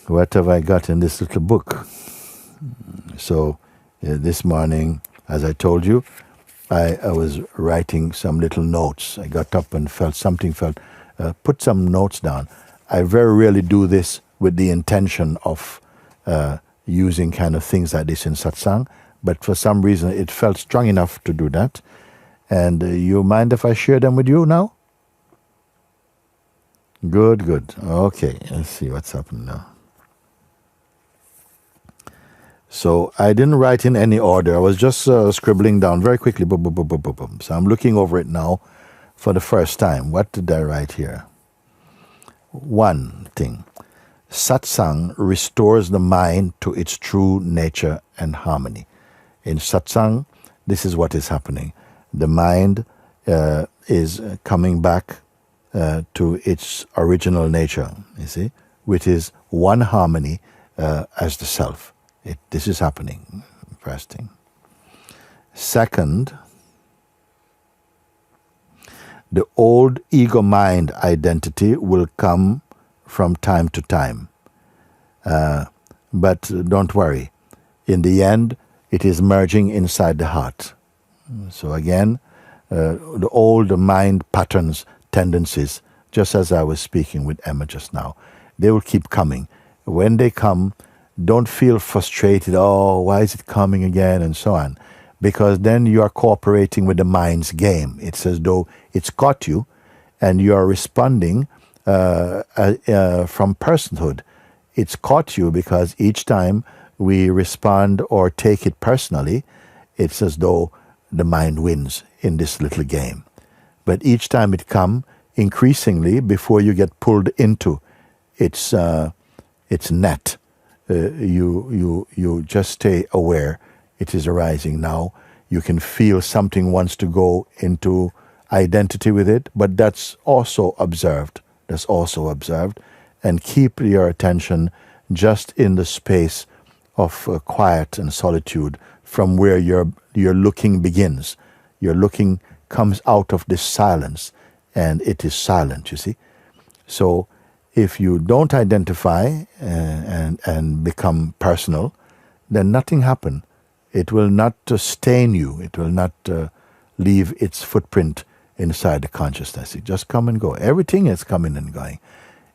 what have I got in this little book? So this morning, as I told you, I was writing some little notes. I got up and put some notes down. I very rarely do this with the intention of using kind of things like this in satsang, but for some reason it felt strong enough to do that. And you mind if I share them with you now? Good, good. Okay, let's see what's happening now. So I didn't write in any order. I was just scribbling down very quickly. Boom, boom, boom, boom, boom, boom. So I'm looking over it now for the first time. What did I write here? One thing. Satsang restores the mind to its true nature and harmony. In satsang, this is what is happening. The mind is coming back to its original nature, you see, which is one harmony as the self. This is happening, first thing. Second, the old ego mind identity will come from time to time. But don't worry. In the end, it is merging inside the heart. So again, the old mind patterns, tendencies, just as I was speaking with Emma just now, they will keep coming. When they come, don't feel frustrated, oh, why is it coming again, and so on. Because then you are cooperating with the mind's game. It's as though it's caught you, and you are responding from personhood. It's caught you because each time we respond or take it personally, it's as though the mind wins in this little game. But each time it comes, increasingly, before you get pulled into its net, you just stay aware. It is arising now. You can feel something wants to go into identity with it, but that's also observed. That's also observed. And keep your attention just in the space of quiet and solitude from where your looking begins. Your looking comes out of this silence, and it is silent, you see. So if you don't identify and become personal, then nothing happens. It will not stain you. It will not leave its footprint inside the consciousness. It just come and go. Everything is coming and going.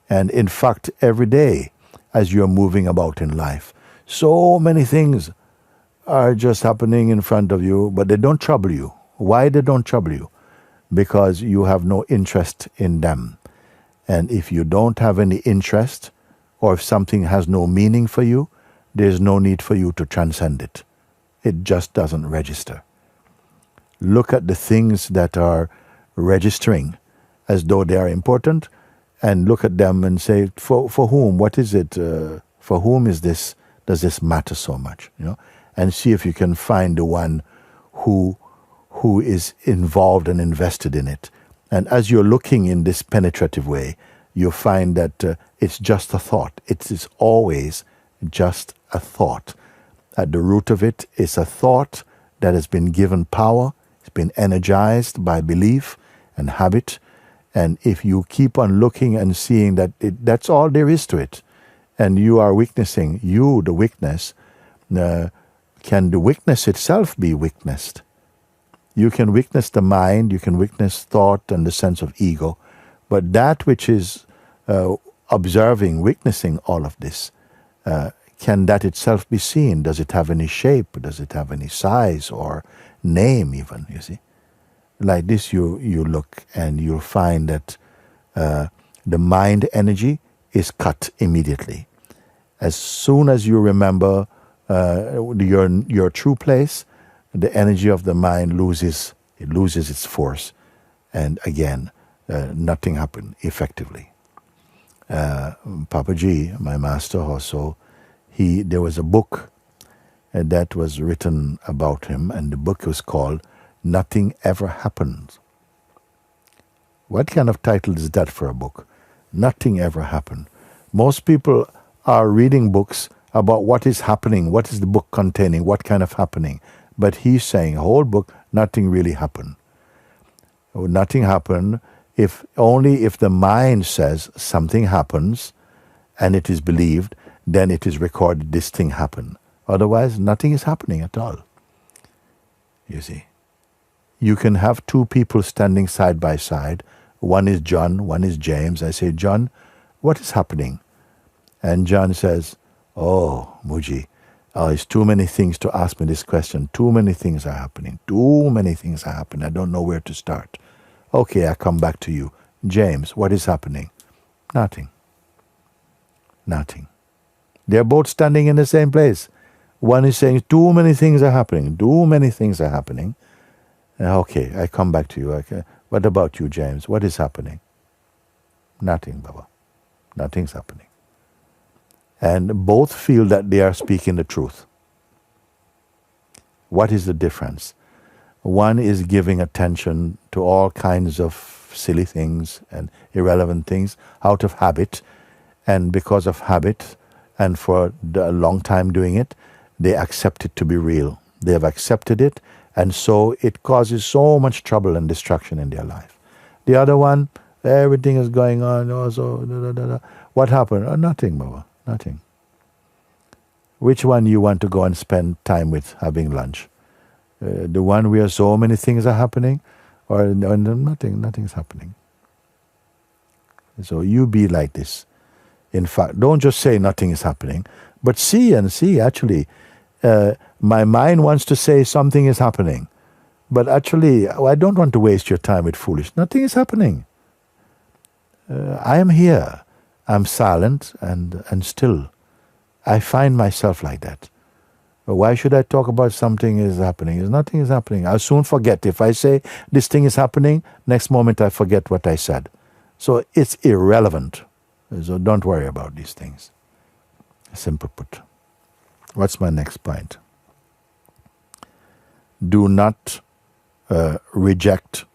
And in fact, every day, as you're moving about in life, so many things are just happening in front of you, but they don't trouble you. Why they don't trouble you? Because you have no interest in them. And if you don't have any interest, or if something has no meaning for you, there's no need for you to transcend it. It just doesn't register. Look at the things that are registering as though they are important, and look at them and say, for whom? What is it? For whom is this? Does this matter so much? You know, and see if you can find the one who is involved and invested in it. And as you're looking in this penetrative way, you find that it's just a thought. It is always just a thought. At the root of it is a thought that has been given power, it's been energized by belief and habit. And if you keep on looking and seeing that that's all there is to it, and you are witnessing, the witness, can the witness itself be witnessed? You can witness the mind, you can witness thought and the sense of ego, but that which is observing, witnessing all of this, can that itself be seen? Does it have any shape? Does it have any size or name even, you see? Like this you look and you'll find that the mind energy is cut immediately. As soon as you remember your true place, the energy of the mind loses its force, and again, nothing happened effectively. Papa G, my master also, there was a book that was written about him, and the book was called Nothing Ever Happened. What kind of title is that for a book? Nothing ever happened. Most people are reading books about what is happening, what is the book containing, what kind of happening. But he's saying, whole book, nothing really happened. Nothing happened only if the mind says something happens and it is believed, then it is recorded this thing happened. Otherwise, nothing is happening at all. You see. You can have two people standing side by side. One is John, one is James. I say, John, what is happening? And John says, oh, Mooji, it's too many things to ask me this question. Too many things are happening. Too many things are happening. I don't know where to start. Okay, I come back to you. James, what is happening? Nothing. Nothing. They're both standing in the same place. One is saying, too many things are happening. Too many things are happening. Okay, I come back to you. Okay. What about you, James? What is happening? Nothing, Baba. Nothing's happening. And both feel that they are speaking the truth. What is the difference? One is giving attention to all kinds of silly things and irrelevant things out of habit. And because of habit, and for a long time doing it, they accept it to be real. They have accepted it, and so it causes so much trouble and destruction in their life. The other one, everything is going on. Also, what happened? Nothing, Baba. Nothing. Which one you want to go and spend time with having lunch? The one where so many things are happening, or nothing's happening. So you be like this. In fact, don't just say nothing is happening, but see, actually, my mind wants to say something is happening. But actually, I don't want to waste your time with foolish. Nothing is happening. I am here. I'm silent and still. I find myself like that. Why should I talk about something is happening? Nothing is happening. I'll soon forget. If I say this thing is happening, next moment I forget what I said. So it's irrelevant. So don't worry about these things. Simple put. What's my next point? Do not reject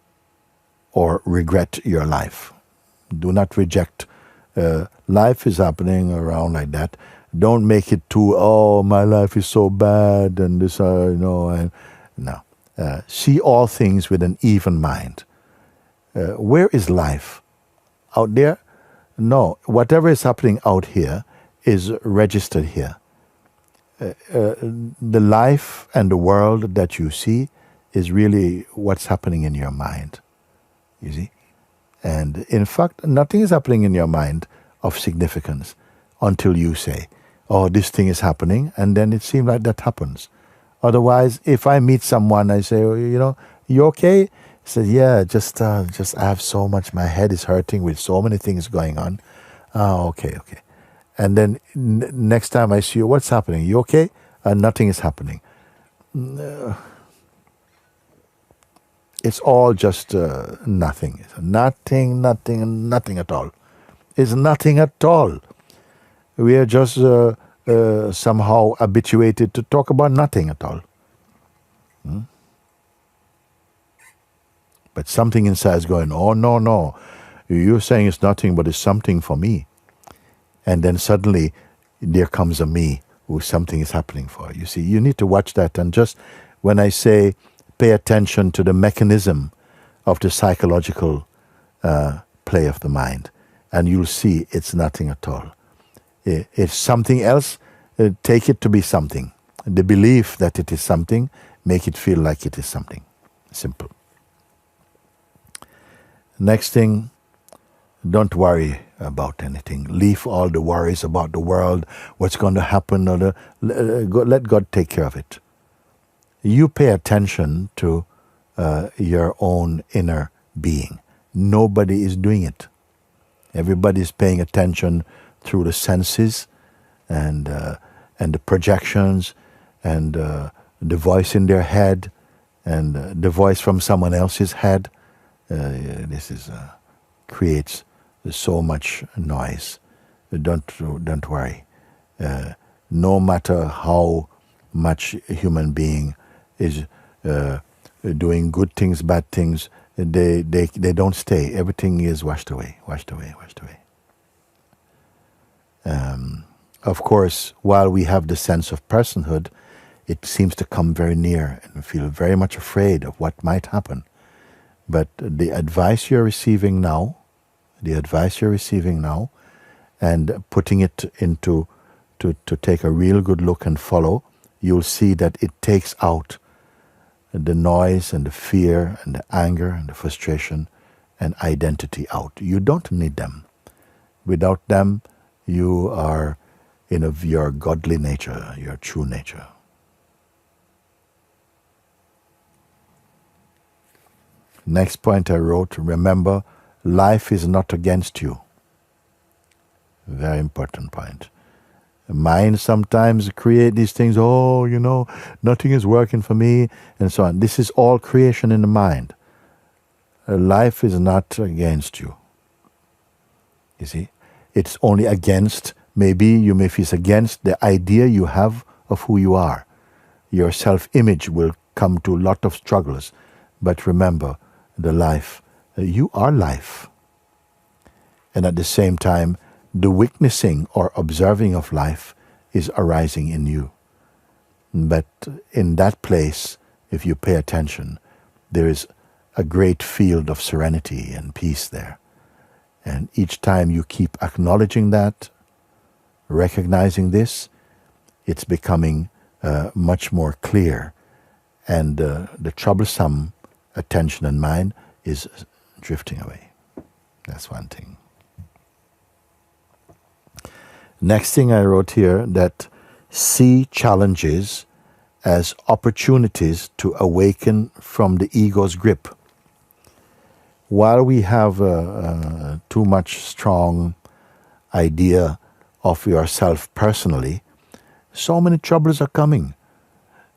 or regret your life. Do not reject. Life is happening around like that. Don't make it too, oh, my life is so bad and this, no. See all things with an even mind. Where is life? Out there? No. Whatever is happening out here is registered here. The life and the world that you see is really what's happening in your mind. You see? And in fact, nothing is happening in your mind of significance until you say, oh, this thing is happening, and then it seems like that happens. Otherwise, if I meet someone, I say, you okay? He says, yeah, just I have so much, my head is hurting with so many things going on. Okay. And then next time I see you, what's happening? You okay? Nothing is happening. It's all just nothing. Nothing at all. It's nothing at all. We are just somehow habituated to talk about nothing at all. But something inside is going, oh, no. You're saying it's nothing, but it's something for me. And then suddenly there comes a me who something is happening for. You see, you need to watch that. And just when I say pay attention to the mechanism of the psychological play of the mind, and you'll see it's nothing at all. If something else, take it to be something. The belief that it is something, make it feel like it is something. Simple. Next thing, don't worry about anything. Leave all the worries about the world, what's going to happen, let God take care of it. You pay attention to your own inner being. Nobody is doing it. Everybody is paying attention through the senses and the projections and the voice in their head and the voice from someone else's head. This is creates so much noise. Don't worry. No matter how much a human being is doing good things, bad things, they don't stay. Everything is washed away. Of course, while we have the sense of personhood, it seems to come very near and feel very much afraid of what might happen. But the advice you're receiving now, and putting it into to take a real good look and follow, you'll see that it takes out the noise and the fear and the anger and the frustration and identity out. You don't need them. Without them, you are in your godly nature, your true nature. Next point I wrote, remember, life is not against you. Very important point. The mind sometimes create these things, oh, nothing is working for me, and so on. This is all creation in the mind. Life is not against you. You see? It's only against, maybe you may feel against the idea you have of who you are. Your self-image will come to a lot of struggles. But remember, the life, you are life. And at the same time, the witnessing or observing of life is arising in you. But in that place, if you pay attention, there is a great field of serenity and peace there. And each time you keep acknowledging that, recognizing this, it's becoming much more clear. And the troublesome attention and mind is drifting away. That's one thing. Next thing I wrote here, that see challenges as opportunities to awaken from the ego's grip. While we have too much strong idea of yourself personally, so many troubles are coming.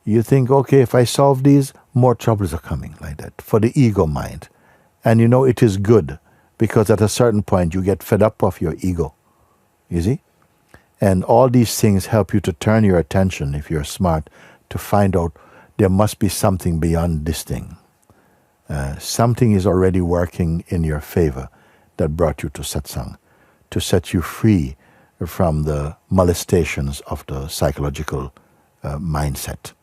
You think, okay, if I solve these, more troubles are coming, like that, for the ego mind. And it is good, because at a certain point you get fed up of your ego, you see? And all these things help you to turn your attention, if you're smart, to find out there must be something beyond this thing. Something is already working in your favor that brought you to satsang, to set you free from the molestations of the psychological mindset.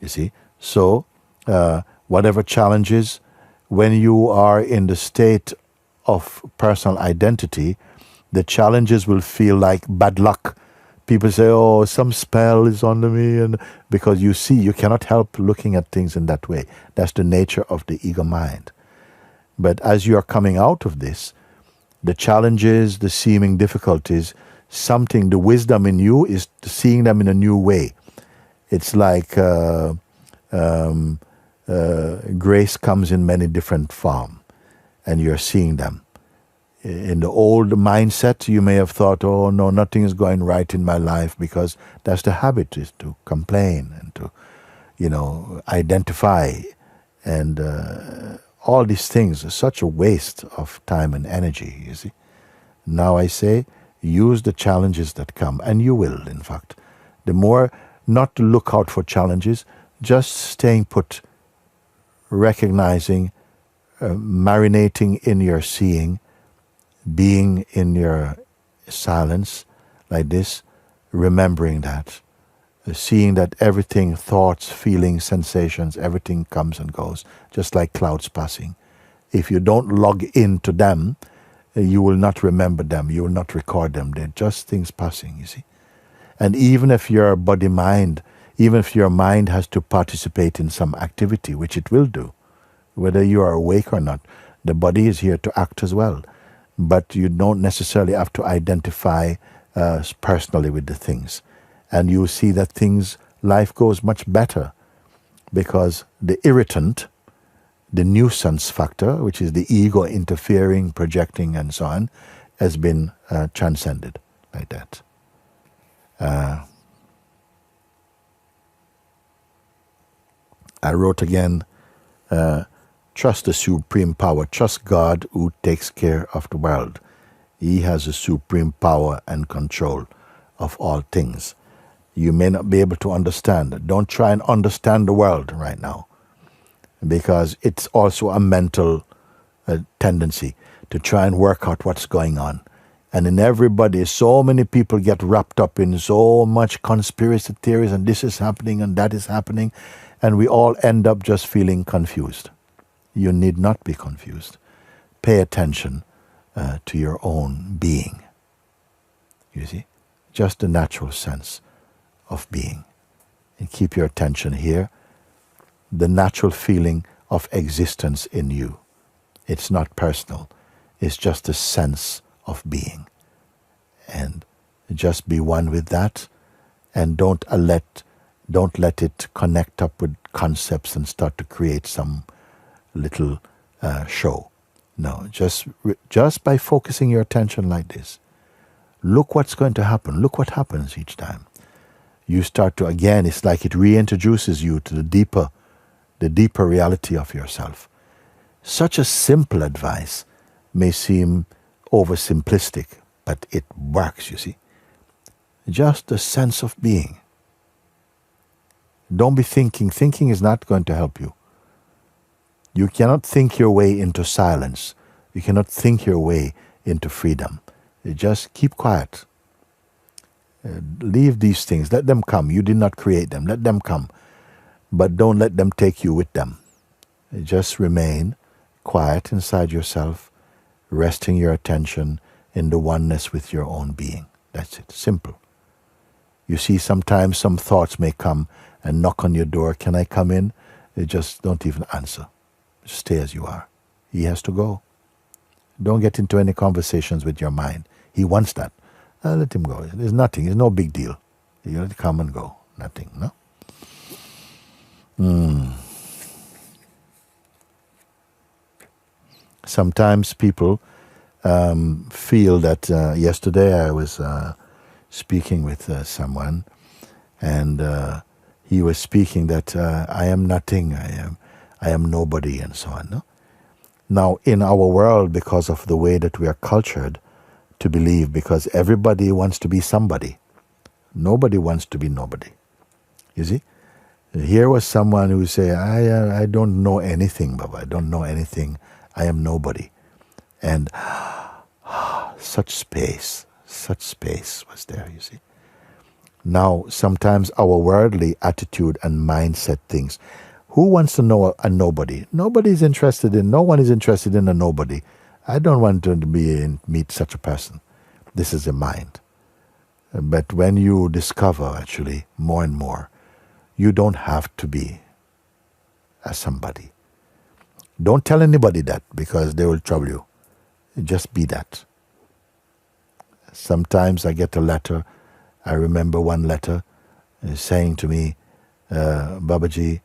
You see? So, whatever challenges, when you are in the state of personal identity, the challenges will feel like bad luck. People say, oh, some spell is under me, and because you cannot help looking at things in that way. That's the nature of the ego mind. But as you are coming out of this, the challenges, the seeming difficulties, the wisdom in you is seeing them in a new way. It's like grace comes in many different forms, and you're seeing them. In the old mindset, you may have thought, oh no, nothing is going right in my life, because that's the habit, is to complain and to, identify. And all these things are such a waste of time and energy, you see. Now I say, use the challenges that come, and you will, in fact. The more, not to look out for challenges, just staying put, recognizing, marinating in your seeing, being in your silence like this, remembering that, seeing that everything, thoughts, feelings, sensations, everything comes and goes, just like clouds passing. If you don't log into them, you will not remember them, you will not record them. They're just things passing, you see. And even if your body-mind, even if your mind has to participate in some activity, which it will do, whether you are awake or not, the body is here to act as well. But you don't necessarily have to identify personally with the things. And you see that life goes much better, because the irritant, the nuisance factor, which is the ego interfering, projecting, and so on, has been transcended like that. I wrote again, trust the supreme power. Trust God who takes care of the world. He has the supreme power and control of all things. You may not be able to understand. Don't try and understand the world right now, because it's also a mental tendency to try and work out what's going on. And in everybody, so many people get wrapped up in so much conspiracy theories, and this is happening and that is happening, and we all end up just feeling confused. You need not be confused. Pay attention to your own being. You see? just the natural sense of being. And keep your attention here, the natural feeling of existence in you. It's not personal, it's just a sense of being. And just be one with that, and don't let it connect up with concepts and start to create some little show. No, just by focusing your attention like this, look what's going to happen. Look what happens each time. You start to, again, it's like it reintroduces you to the deeper reality of yourself. Such a simple advice may seem oversimplistic, but it works, you see. Just a sense of being. Don't be thinking. Thinking is not going to help you. You cannot think your way into silence. You cannot think your way into freedom. You just keep quiet. Leave these things. Let them come. You did not create them. Let them come. But don't let them take you with them. Just remain quiet inside yourself, resting your attention in the oneness with your own being. That's it. Simple. You see, sometimes some thoughts may come and knock on your door. Can I come in? You just don't even answer. Just stay as you are. He has to go. Don't get into any conversations with your mind. He wants that. Let him go. There's nothing. It's no big deal. You let it come and go. Nothing, no? Sometimes people feel that yesterday I was speaking with someone, and he was speaking that I am nothing, I am nobody, and so on. No? Now, in our world, because of the way that we are cultured to believe, because everybody wants to be somebody, nobody wants to be nobody. You see? Here was someone who say, I don't know anything, Baba. I don't know anything. I am nobody. And such space was there, you see. Now, sometimes our worldly attitude and mindset things. Who wants to know a nobody? No one is interested in a nobody. I don't want to meet such a person. This is the mind. But when you discover, actually, more and more, you don't have to be a somebody. Don't tell anybody that, because they will trouble you. Just be that. Sometimes I get a letter. I remember one letter saying to me, Babaji,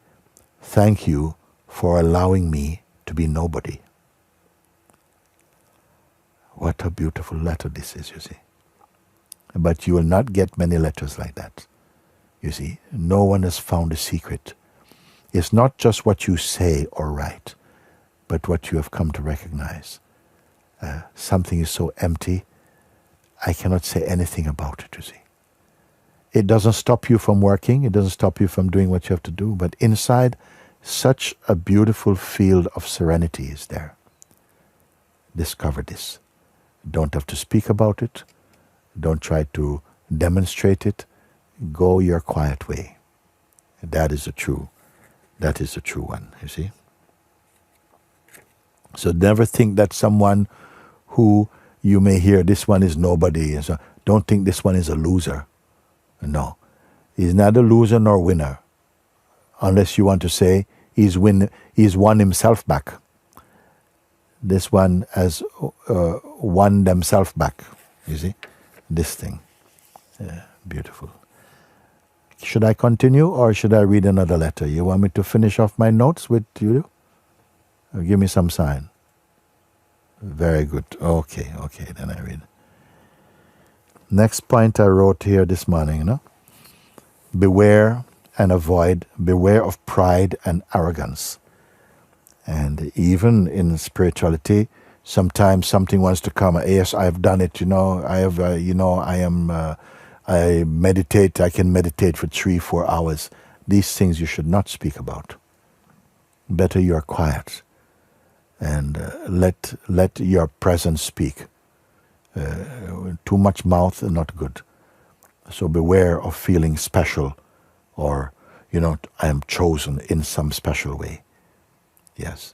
thank you for allowing me to be nobody. What a beautiful letter this is, you see. But you will not get many letters like that. You see, no one has found a secret. It's not just what you say or write, but what you have come to recognize. Something is so empty, I cannot say anything about it, you see. It doesn't stop you from working, it doesn't stop you from doing what you have to do, but inside, such a beautiful field of serenity is there. Discover this. Don't have to speak about it. Don't try to demonstrate it. Go your quiet way. That is the true one, you see. So never think that someone who you may hear, this one is nobody, and so don't think this one is a loser. No. He's not a loser nor winner. Unless you want to say he's won himself back. This one has won themselves back. You see? This thing. Beautiful. Should I continue or should I read another letter? You want me to finish off my notes with you? Or give me some sign. Very good. Okay, then I read. Next point I wrote here this morning, beware and avoid, beware of pride and arrogance. And even in spirituality, sometimes something wants to come. Yes, I've done it, I meditate, I can meditate for 3-4 hours. These things you should not speak about. Better you are quiet and let your presence speak. Too much mouth, not good. So beware of feeling special or, I am chosen in some special way. Yes.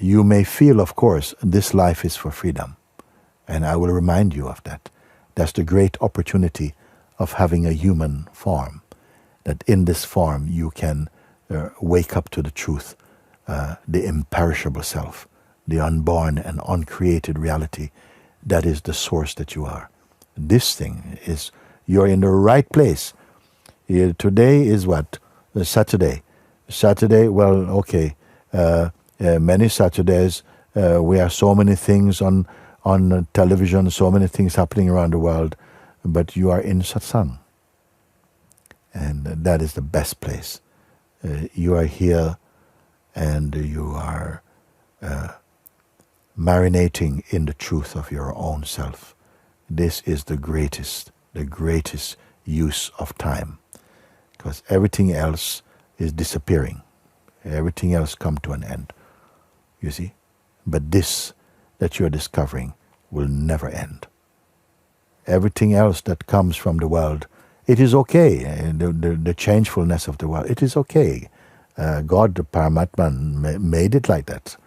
You may feel, of course, this life is for freedom. And I will remind you of that. That's the great opportunity of having a human form, that in this form you can wake up to the truth, the imperishable self, the unborn and uncreated reality that is the source that you are. This thing is, you're in the right place. Today is what? Saturday. Saturday, well, okay. Many Saturdays, we have so many things on television, so many things happening around the world, but you are in satsang. And that is the best place. You are here and you are marinating in the truth of your own self. This is the greatest use of time, because everything else is disappearing. Everything else come to an end, you see. But this that you're discovering will never end. Everything else that comes from the world, it is okay. The changefulness of the world, it is okay. God, the Paramatman, made it like that.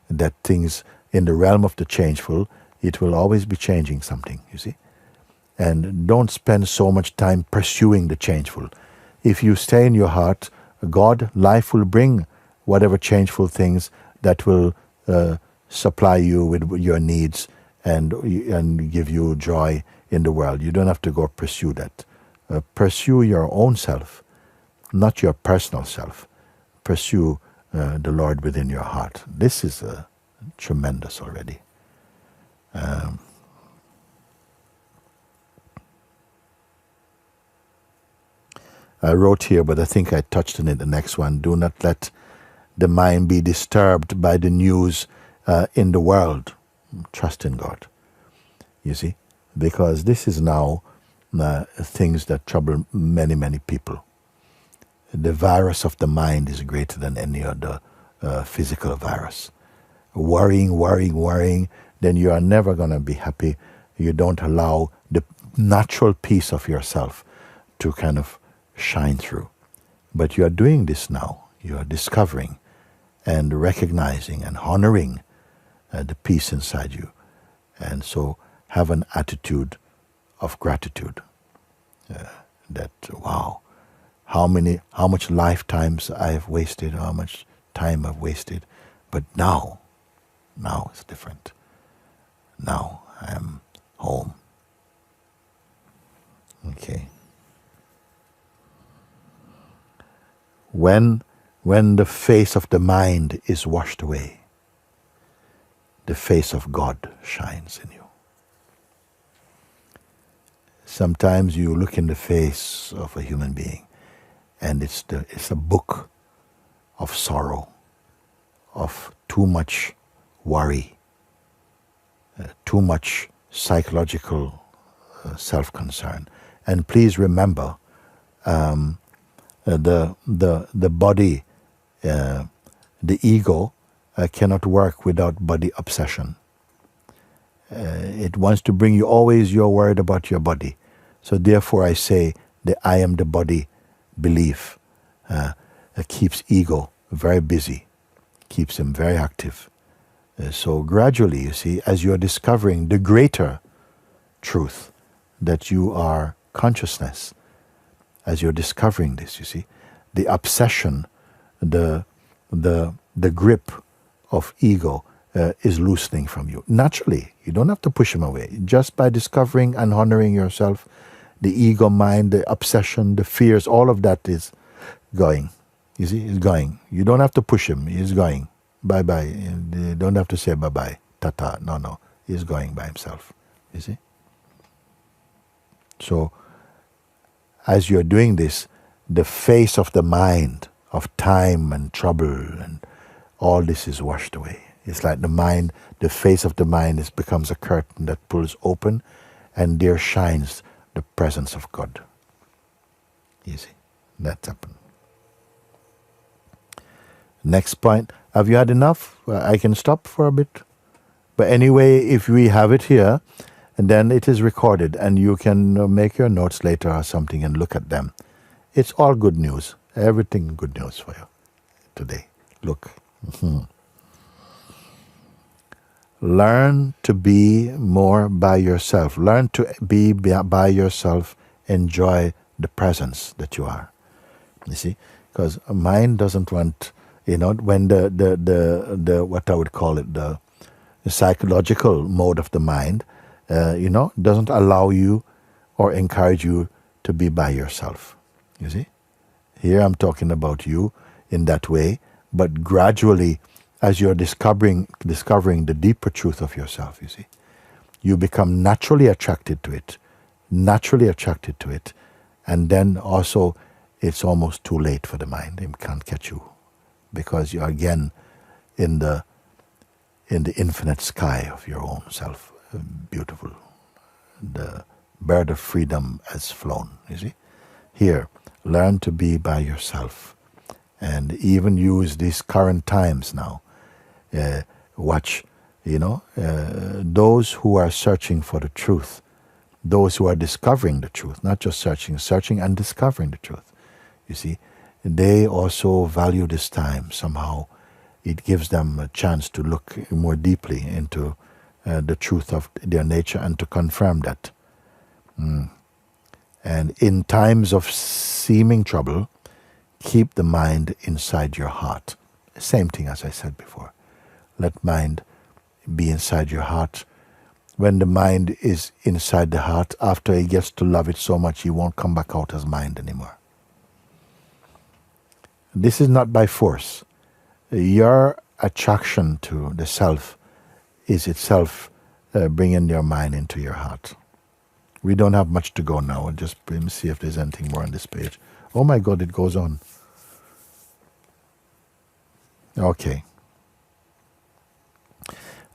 That things in the realm of the changeful, it will always be changing something, you see. And don't spend so much time pursuing the changeful. If you stay in your heart, God, life will bring whatever changeful things that will supply you with your needs and give you joy in the world. You don't have to go pursue that. Pursue your own self, not your personal self. Pursue the Lord within your heart. This is tremendous already. I wrote here, but I think I touched on it the next one. Do not let the mind be disturbed by the news in the world. Trust in God. You see? Because this is now things that trouble many, many people. The virus of the mind is greater than any other physical virus. Worrying, then you are never going to be happy. You don't allow the natural peace of yourself to kind of shine through. But you are doing this now. You are discovering and recognizing and honoring the peace inside you. And so have an attitude of gratitude. That, wow, how much lifetimes I have wasted, how much time I've wasted. But now it's different. Now I am home. Okay. When the face of the mind is washed away, the face of God shines in you. Sometimes you look in the face of a human being and it's a book of sorrow, of too much worry, too much psychological self-concern. And please remember, the body, the ego, cannot work without body obsession. It wants to bring you always, you're worried about your body. So therefore I say the I am the body belief keeps ego very busy, keeps him very active. So gradually, you see, as you're discovering the greater truth, that you are consciousness, as you're discovering this, you see, the obsession, the grip of ego is loosening from you. Naturally, you don't have to push him away. Just by discovering and honoring yourself, the ego mind, the obsession, the fears, all of that is going. You see, it's going. You don't have to push him. He's going. Bye-bye. You don't have to say bye-bye. Tata. No. He's going by himself. You see? So, as you're doing this, the face of the mind, of time and trouble and all this is washed away. It's like the mind, the face of the mind becomes a curtain that pulls open, and there shines the presence of God. You see, that's happened. Next point. Have you had enough? I can stop for a bit. But anyway, if we have it here, and then it is recorded, and you can make your notes later or something and look at them. It's all good news. Everything good news for you today. Look. Learn to be more by yourself. Learn to be by yourself. Enjoy the presence that you are. You see, because mind doesn't want, when the what I would call it, the psychological mode of the mind, doesn't allow you or encourage you to be by yourself. You see, here I'm talking about you in that way, but gradually, as you're discovering the deeper truth of yourself, you see, you become naturally attracted to it, and then also it's almost too late for the mind. It can't catch you, because you're again in the infinite sky of your own self. Beautiful. The bird of freedom has flown, you see. Here, learn to be by yourself, and even use these current times now. Watch, those who are searching for the truth, those who are discovering the truth, not just searching and discovering the truth. You see, they also value this time somehow. It gives them a chance to look more deeply into the truth of their nature and to confirm that. And in times of seeming trouble, keep the mind inside your heart. Same thing as I said before. Let mind be inside your heart. When the mind is inside the heart, after he gets to love it so much, he won't come back out as mind anymore. This is not by force. Your attraction to the self is itself bringing your mind into your heart. We don't have much to go now. I'll just see if there's anything more on this page. Oh my God, it goes on. Okay.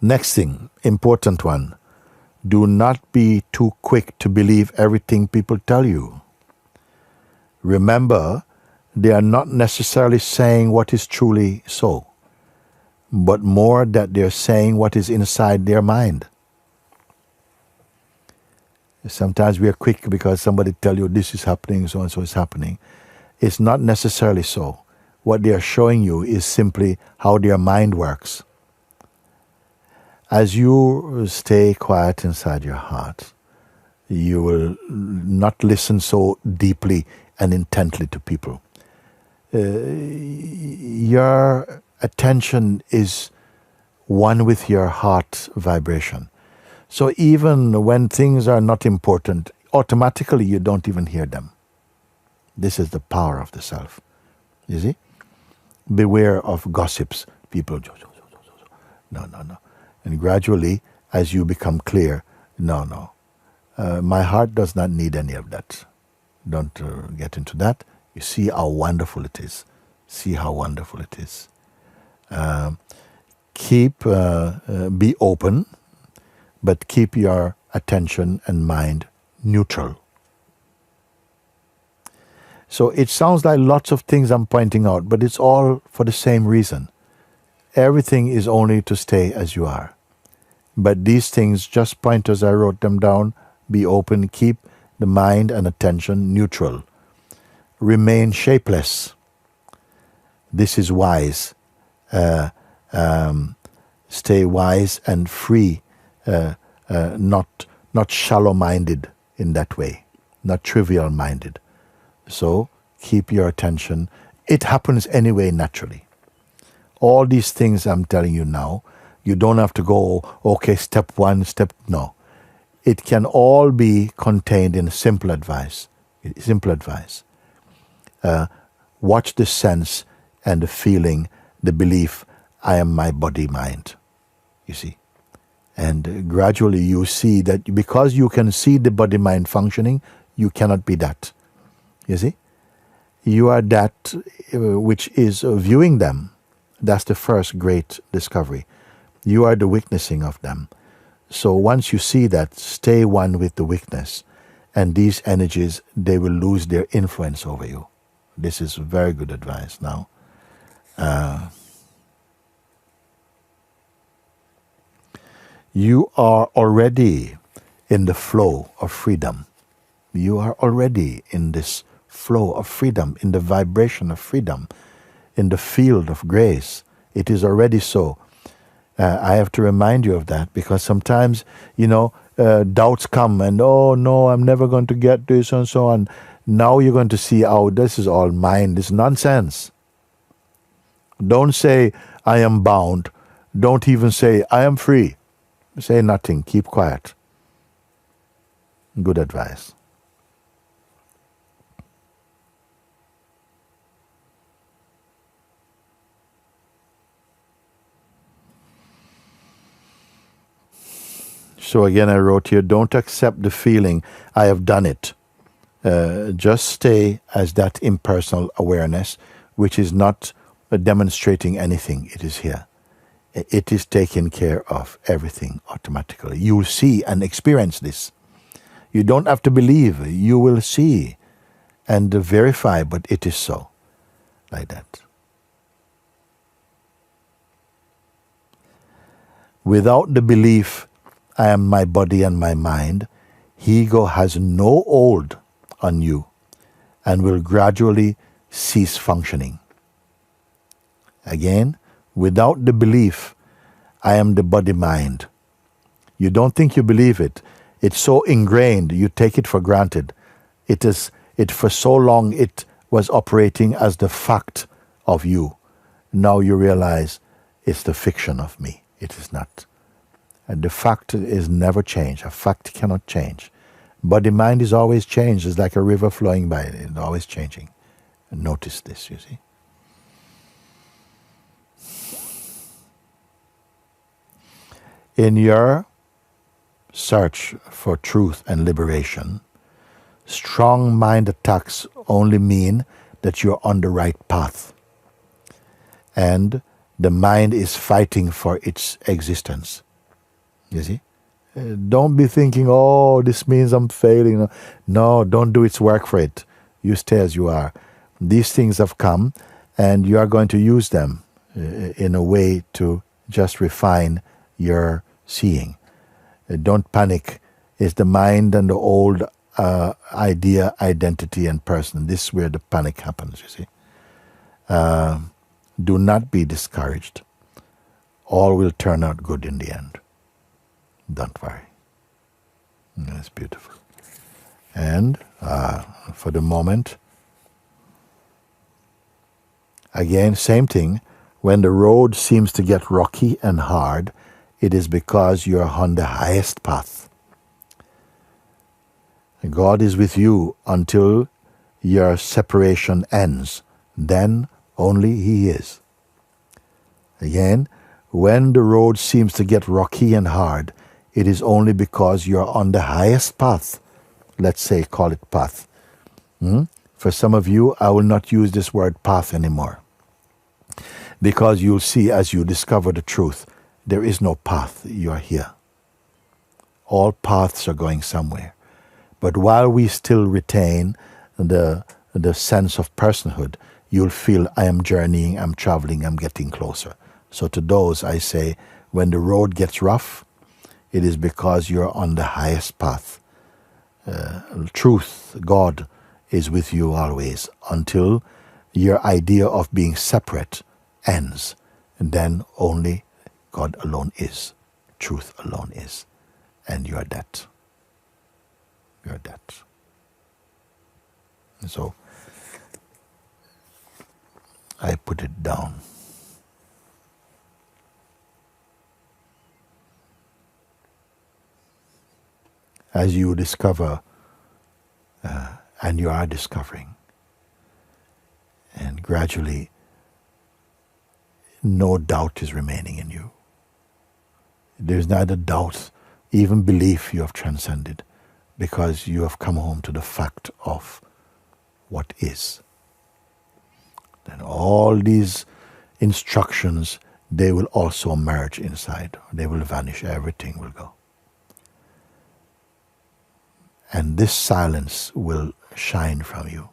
Next thing, important one. Do not be too quick to believe everything people tell you. Remember, they are not necessarily saying what is truly so, but more that they're saying what is inside their mind. Sometimes we are quick because somebody tell you this is happening, so and so is happening. It's not necessarily so. What they are showing you is simply how their mind works. As you stay quiet inside your heart, you will not listen so deeply and intently to people. Your attention is one with your heart vibration. So even when things are not important, automatically you don't even hear them. This is the power of the self. You see? Beware of gossips. People, no. And gradually, as you become clear, no. My heart does not need any of that. Don't get into that. You see how wonderful it is. Be open, but keep your attention and mind neutral. So it sounds like lots of things I'm pointing out, but it's all for the same reason. Everything is only to stay as you are. But these things, just pointers, I wrote them down. Be open, keep the mind and attention neutral. Remain shapeless. This is wise. Stay wise and free, not shallow-minded in that way, not trivial-minded. So keep your attention. It happens anyway naturally. All these things I'm telling you now, you don't have to go, okay, step one, no. It can all be contained in simple advice. Watch the sense and the feeling, the belief, I am my body, mind. You see? And gradually you see that because you can see the body, mind functioning, you cannot be that. You see? You are that which is viewing them. That's the first great discovery. You are the witnessing of them. So once you see that, stay one with the witness. And these energies, they will lose their influence over you. This is very good advice now. You are already in the flow of freedom. You are already in this flow of freedom, in the vibration of freedom, in the field of grace. It is already so. I have to remind you of that, because sometimes, doubts come and, oh no, I'm never going to get this and so on. Now you're going to see, oh, this is all mine. This is nonsense. Don't say, I am bound. Don't even say, I am free. Say nothing. Keep quiet. Good advice. So again, I wrote here, don't accept the feeling, I have done it. Just stay as that impersonal awareness, which is not demonstrating anything. It is here. It is taking care of everything automatically. You will see and experience this. You don't have to believe. You will see and verify, but it is so. Like that. Without the belief, I am my body and my mind, ego has no hold on you and will gradually cease functioning. Again, without the belief, I am the body-mind. You don't think you believe it. It's so ingrained, you take it for granted. For so long it was operating as the fact of you. Now you realize it's the fiction of me. It is not. And the fact is never changed. A fact cannot change. Body-mind is always changed. It's like a river flowing by. It's always changing. And notice this, you see. In your search for truth and liberation, strong mind attacks only mean that you're on the right path. And the mind is fighting for its existence. You see? Don't be thinking, oh, this means I'm failing. No, don't do its work for it. You stay as you are. These things have come, and you are going to use them in a way to just refine your seeing. Don't panic. It's the mind and the old idea, identity, and person. This is where the panic happens, you see. Do not be discouraged. All will turn out good in the end. Don't worry. That's beautiful. And for the moment, again, same thing. When the road seems to get rocky and hard, it is because you are on the highest path. God is with you until your separation ends. Then only He is. Again, when the road seems to get rocky and hard, it is only because you're on the highest path. Let's say, call it path. For some of you, I will not use this word path anymore. Because you'll see as you discover the truth, there is no path. You are here. All paths are going somewhere. But while we still retain the sense of personhood, you'll feel I am journeying, I'm traveling, I'm getting closer. So to those I say, when the road gets rough, it is because you're on the highest path. Truth, God, is with you always until your idea of being separate ends. And then only God alone is. Truth alone is. And you are that. You are that. And so, I put it down. As you discover, and you are discovering, and gradually no doubt is remaining in you. There's neither doubt, even belief you have transcended, because you have come home to the fact of what is. Then all these instructions, they will also merge inside. They will vanish. Everything will go. And this silence will shine from you.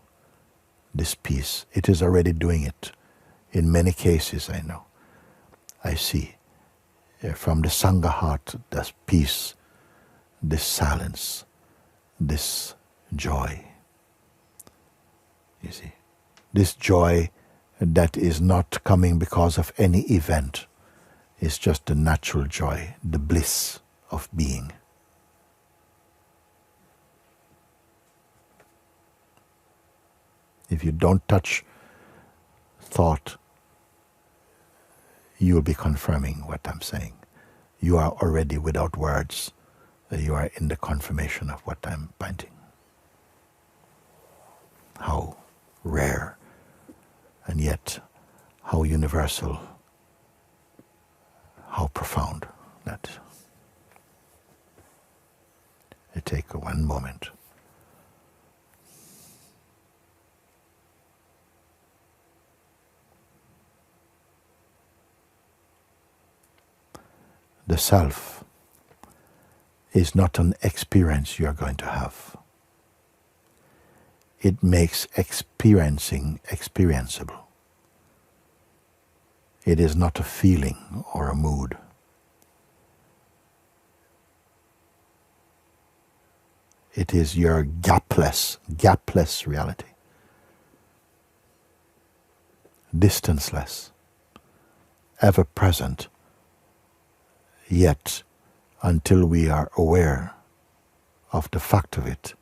This peace. It is already doing it. In many cases, I know. I see. From the Sangha heart, this peace, this silence, this joy. You see. This joy that is not coming because of any event. is just the natural joy, the bliss of being. If you don't touch thought, you will be confirming what I'm saying. You are already without words. You are in the confirmation of what I'm pointing. How rare, and yet how universal, how profound that. You take one moment. The self is not an experience you are going to have. It makes experiencing experienceable. It is not a feeling or a mood. It is your gapless reality. Distanceless, ever present, yet until we are aware of the fact of it,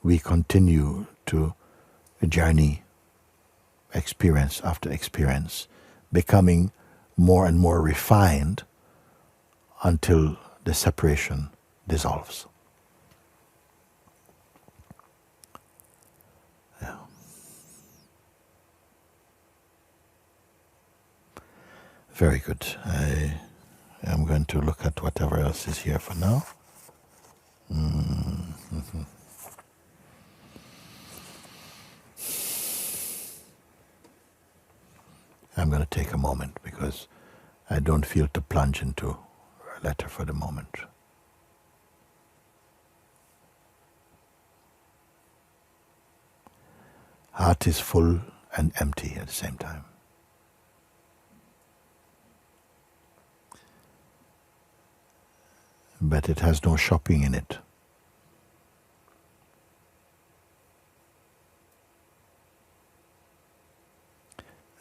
we continue to journey experience after experience, becoming more and more refined until the separation dissolves. Yeah. Very good. I'm going to look at whatever else is here for now. Mm-hmm. I'm going to take a moment because I don't feel to plunge into a letter for the moment. Heart is full and empty at the same time. But it has no shopping in it.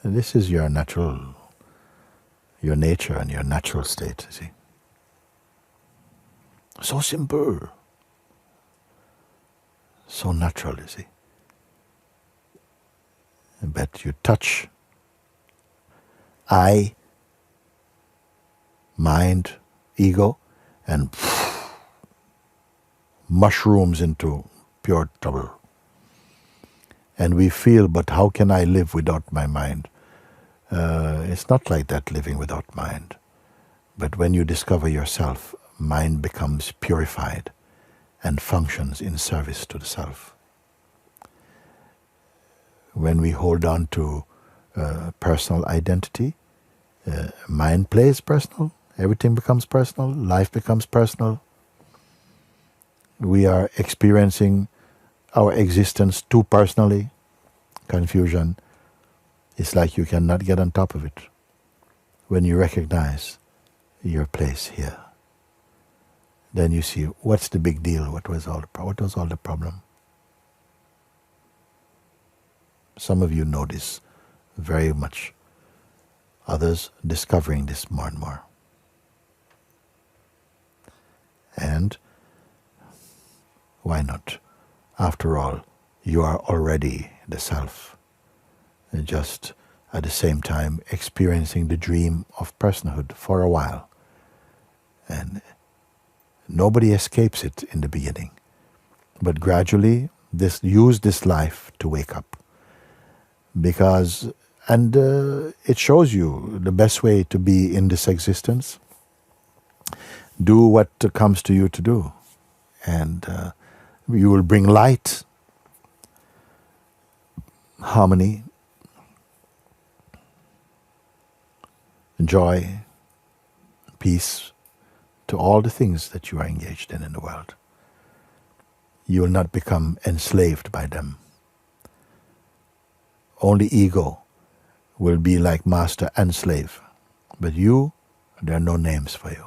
And this is your nature and your natural state, you see. So simple. So natural, you see. But you touch I, mind, ego, and mushrooms into pure trouble. And we feel, but how can I live without my mind? It's not like that, living without mind. But when you discover yourself, mind becomes purified and functions in service to the self. When we hold on to personal identity, mind plays personal, everything becomes personal, life becomes personal. We are experiencing our existence too personally. Confusion. It's like you cannot get on top of it. When you recognize your place here, then you see what's the big deal. What was all the problem? Some of you know this very much. Others discovering this more and more. And why not? After all, you are already the self, and just at the same time experiencing the dream of personhood for a while. And nobody escapes it in the beginning. But gradually, use this life to wake up. Because, it shows you the best way to be in this existence. Do what comes to you to do. And you will bring light, harmony, joy, peace to all the things that you are engaged in the world. You will not become enslaved by them. Only ego will be like master and slave. But you, there are no names for you.